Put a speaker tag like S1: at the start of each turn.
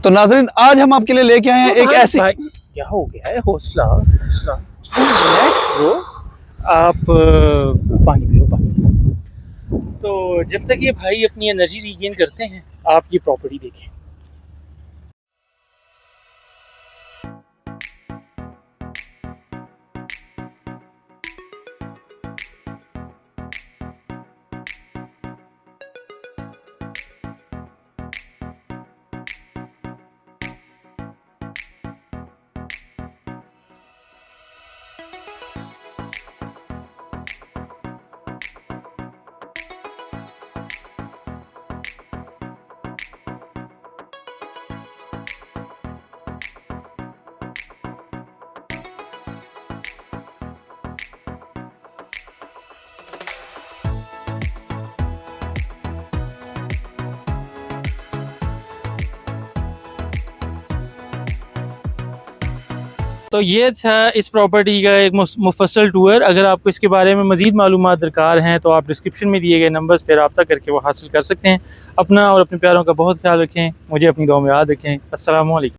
S1: तो नाज़रीन आज हम आपके लिए लेके आए हैं एक ऐसी,
S2: क्या हो गया है, हौसला हौसला, रिलैक्स ब्रो। आप पानी पियो, पानी पियो। तो जब तक ये भाई अपनी एनर्जी रीगेन करते हैं, आप ये प्रॉपर्टी देखें। तो ये था इस प्रॉपर्टी का एक मुफस्सल टूर। अगर आपको इसके बारे में मज़ीद मालूमात दरकार हैं तो आप डिस्क्रिप्शन में दिए गए नंबर्स पर रब्ता करके वो हासिल कर सकते हैं। अपना और अपने प्यारों का बहुत ख्याल रखें। मुझे अपनी दुआ में याद रखें। अस्सलाम वालेकुम।